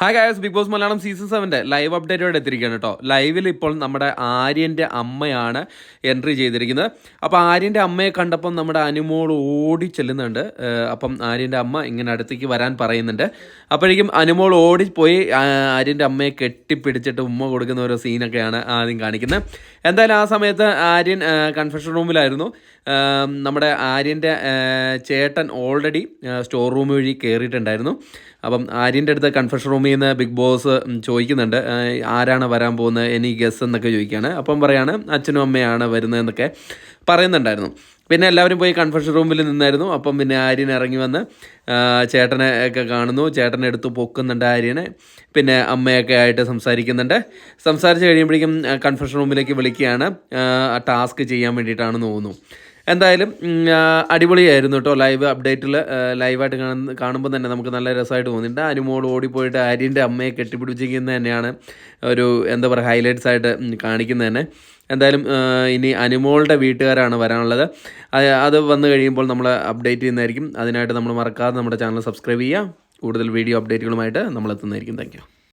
Hi guys, Bigg Boss Malayalam season 7 live അപ്ഡേറ്റോടെ എത്തിയിരിക്കുകയാണ് കേട്ടോ. ലൈവിൽ ഇപ്പോൾ നമ്മുടെ ആര്യൻ്റെ അമ്മയാണ് എൻട്രി ചെയ്തിരിക്കുന്നത്. അപ്പോൾ ആര്യൻ്റെ അമ്മയെ കണ്ടപ്പം നമ്മുടെ അനുമോൾ ഓടി ചെല്ലുന്നുണ്ട്. അപ്പം ആര്യൻ്റെ അമ്മ ഇങ്ങനെ അടുത്തേക്ക് വരാൻ പറയുന്നുണ്ട്. അപ്പോഴേക്കും അനുമോൾ ഓടിപ്പോയി ആര്യൻ്റെ അമ്മയെ കെട്ടിപ്പിടിച്ചിട്ട് ഉമ്മ കൊടുക്കുന്ന ഓരോ സീനൊക്കെയാണ് ആദ്യം കാണിക്കുന്നത്. എന്തായാലും ആ സമയത്ത് ആര്യൻ കൺഫെഷൻ റൂമിലായിരുന്നു. നമ്മുടെ ആര്യൻ്റെ ചേട്ടൻ ഓൾറെഡി സ്റ്റോർ റൂം വഴി കയറിയിട്ടുണ്ടായിരുന്നു. അപ്പം ആര്യൻ്റെ അടുത്ത് കൺഫെഷൻ റൂമിൽ നിന്ന് ബിഗ് ബോസ് ചോദിക്കുന്നുണ്ട്, ആരാണ് വരാൻ പോകുന്നത്, എനി ഗസ് എന്നൊക്കെ ചോദിക്കുകയാണ്. അപ്പം പറയാണ് അച്ഛനും അമ്മയാണ് വരുന്നതെന്നൊക്കെ പറയുന്നുണ്ടായിരുന്നു. പിന്നെ എല്ലാവരും പോയി കൺഫെഷൻ റൂമിൽ നിന്നായിരുന്നു. അപ്പം പിന്നെ ആര്യൻ ഇറങ്ങി വന്ന് ചേട്ടനെ ഒക്കെ കാണുന്നു. ചേട്ടനെ എടുത്ത് പൊക്കുന്നുണ്ട് ആര്യനെ. പിന്നെ അമ്മയൊക്കെ ആയിട്ട് സംസാരിച്ച് കഴിയുമ്പോഴേക്കും കൺഫെഷൻ റൂമിലേക്ക് വിളിക്കുകയാണ്. ടാസ്ക് ചെയ്യാൻ വേണ്ടിയിട്ടാണെന്ന് തോന്നുന്നു. എന്തായാലും അടിപൊളിയായിരുന്നു കേട്ടോ. ലൈവ് അപ്ഡേറ്റിൽ ലൈവായിട്ട് കാണുമ്പോൾ തന്നെ നമുക്ക് നല്ല രസമായിട്ട് തോന്നിയിട്ടുണ്ട്. അനുമോൾ ഓടിപ്പോയിട്ട് ആര്യൻ്റെ അമ്മയെ കെട്ടിപ്പിടിച്ചിരിക്കുന്നത് തന്നെയാണ് ഒരു എന്താ പറയുക ഹൈലൈറ്റ്സ് ആയിട്ട് കാണിക്കുന്നത് തന്നെ. എന്തായാലും ഇനി അനുമോളുടെ വീട്ടുകാരാണ് വരാനുള്ളത്. അത് വന്നു കഴിയുമ്പോൾ നമ്മൾ അപ്ഡേറ്റ് ചെയ്യുന്നതായിരിക്കും. അതിനായിട്ട് നമ്മൾ മറക്കാതെ നമ്മുടെ ചാനൽ സബ്സ്ക്രൈബ് ചെയ്യുക. കൂടുതൽ വീഡിയോ അപ്ഡേറ്റുകളുമായിട്ട് നമ്മൾ എത്തുന്നതായിരിക്കും. Thank you.